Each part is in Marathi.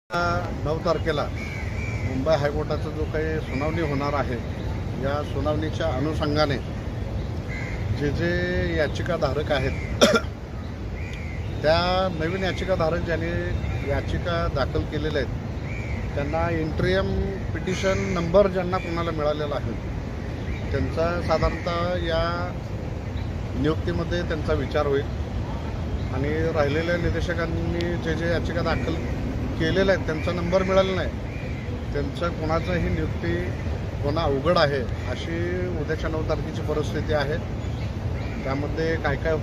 9 तारखेला मुंबई हायकोर्टाचा जो काही सुनावणी होणार आहे, या सुनावणीच्या अनुषंगाने जे जे याचिकाधारक आहेत त्या नवीन याचिकाधारक ज्यांनी याचिका दाखल केलेल्या आहेत त्यांना इंट्रियम पिटिशन नंबर ज्यांना कोणाला मिळालेला आहे त्यांचा साधारणतः या नियुक्तीमध्ये त्यांचा विचार होईल आणि राहिलेल्या निदेशकांनी जे जे याचिका दाखल केलेलं आहे त्यांचा नंबर मिळाला नाही, त्यांचं कोणाचंही नियुक्ती होणं अवघड आहे अशी उद्याच्या 9 तारखेची परिस्थिती आहे। त्यामध्ये काय काय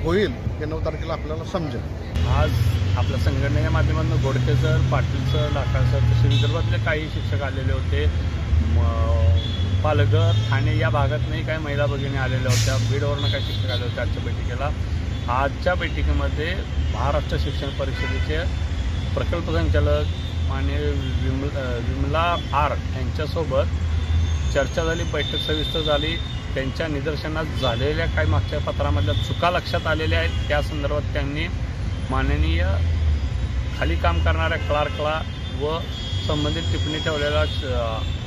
होईल हे 9 तारखेला आपल्याला समजेल। आज आपल्या संघटनेच्या माध्यमातून Godke sir, Patil sir, Lakhal sir तसे विदर्भातले काही शिक्षक आलेले होते, पालघर, ठाणे या भागातूनही काही महिला भगिनी आलेल्या होत्या, बीडवरून काही शिक्षक आले होते आजच्या बैठकीला। आजच्या बैठकीमध्ये महाराष्ट्र शिक्षण परिषदेचे प्रकल्प संचालक माननीय विमला आर यांच्यासोबत चर्चा झाली, बैठक सविस्तर झाली। त्यांच्या निदर्शनास झालेल्या काही मागच्या पत्रामधल्या चुका लक्षात आलेल्या आहेत, त्या संदर्भात त्यांनी माननीय खाली काम करणाऱ्या क्लार्कला व संबंधित टिप्पणी ठेवलेल्या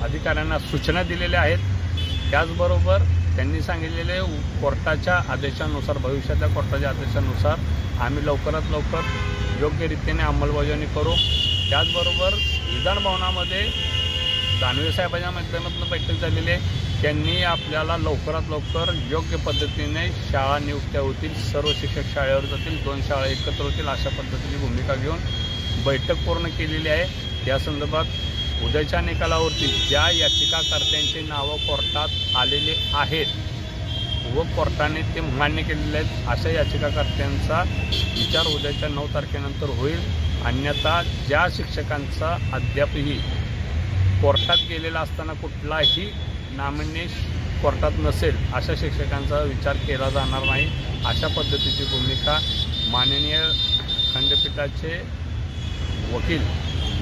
अधिकाऱ्यांना सूचना दिलेल्या आहेत। त्याचबरोबर त्यांनी सांगितलेले कोर्टाच्या आदेशानुसार, भविष्यातल्या कोर्टाच्या आदेशानुसार आम्ही लवकरात लवकर योग्य रीतीने अंमलबजावणी करू। त्याचबरोबर विधानभवनामध्ये दानवे साहेबांच्या माध्यमातून बैठक झालेली आहे, त्यांनी आपल्याला लवकरात लवकर योग्य पद्धतीने शाळा नियुक्त्या होतील, सर्व शिक्षक शाळेवर जातील, 2 शाळा एकत्र होतील अशा पद्धतीची भूमिका घेऊन बैठक पूर्ण केलेली आहे। या संदर्भात उद्याच्या निकालावरती ज्या याचिकाकर्त्यांची नावं कोर्टात आलेले आहेत व कोर्टाने ते मान्य केलेले आहेत अशा याचिकाकर्त्यांचा विचार उद्याच्या 9 तारखेनंतर होईल। अन्यथा ज्या शिक्षकांचा अद्यापही कोर्टात गेलेला असताना कुठलाही नामन्य कोर्टात नसेल अशा शिक्षकांचा विचार केला जाणार नाही, अशा पद्धतीची भूमिका माननीय खंडपीठाचे वकील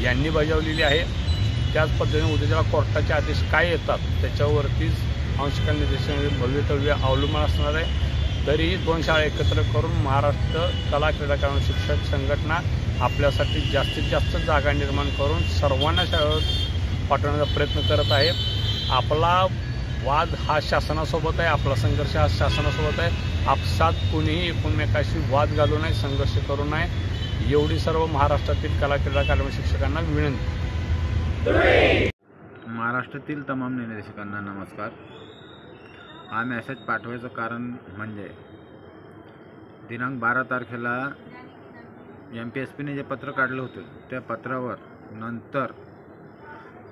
यांनी बजावलेली आहे। त्याच पद्धतीने उद्याच्या कोर्टाचे आदेश काय येतात त्याच्यावरतीच अंशकाल निर्देशन भवितव्य अवलंबून असणार आहे। तरीही 2 शाळा एकत्र करून महाराष्ट्र कला क्रीडा कानून शिक्षक संघटना आपल्यासाठी जास्तीत जास्त जागा निर्माण करून सर्वांना शाळेवर पाठवण्याचा प्रयत्न करत आहे। आपला वाद हा शासनासोबत आहे, आपला संघर्ष हा शासनासोबत आहे। आपसात कुणीही एकमेकाशी वाद घालू नये, संघर्ष करू नये, एवढी सर्व महाराष्ट्रातील कला क्रीडा कानून शिक्षकांना विनंती। महाराष्ट्रातील तमाम निदेशकांना नमस्कार। हा मेसेज पाठवायचं कारण म्हणजे दिनांक 12 तारखेला MPSPने जे पत्र काढलं होतं त्या पत्रावर नंतर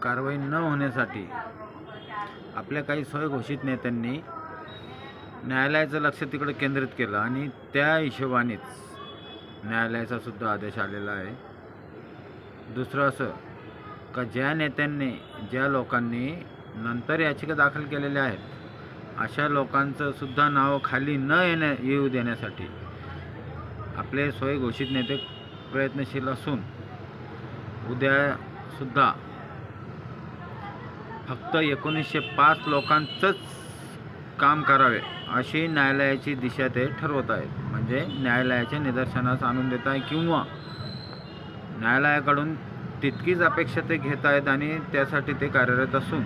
कारवाई न होण्यासाठी आपल्या काही स्वयंघोषित नेत्यांनी न्यायालयाचं लक्ष तिकडे केंद्रित केलं आणि त्या हिशोबानेच न्यायालयाचा सुद्धा आदेश आलेला आहे। दुसरं असं का ज्या नेत्यांनी, ज्या लोकांनी नंतर याचिका दाखल केलेल्या आहेत अशा लोकांचं सुद्धा नाव खाली न येऊ देण्यासाठी आपले स्वयंघोषित नेते प्रयत्नशील असून उद्यासुद्धा फक्त 1905 लोकांचंच काम करावे अशी न्यायालयाची दिशा ते ठरवत आहेत। म्हणजे न्यायालयाच्या निदर्शनास आणून देत आहे किंवा न्यायालयाकडून तितकीच अपेक्षा ते घेत आहेत आणि त्यासाठी ते कार्यरत असून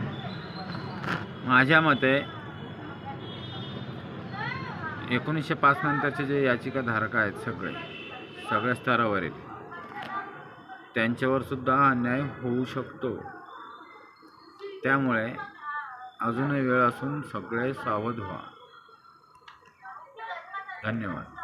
माझ्या मते 1905 नंतरचे जे याचिकाधारक आहेत सगळ्या स्तरावरील त्यांच्यावर सुद्धा अन्याय होऊ शकतो। त्यामुळे अजूनही वेळ असून सगळे सावध व्हा। धन्यवाद।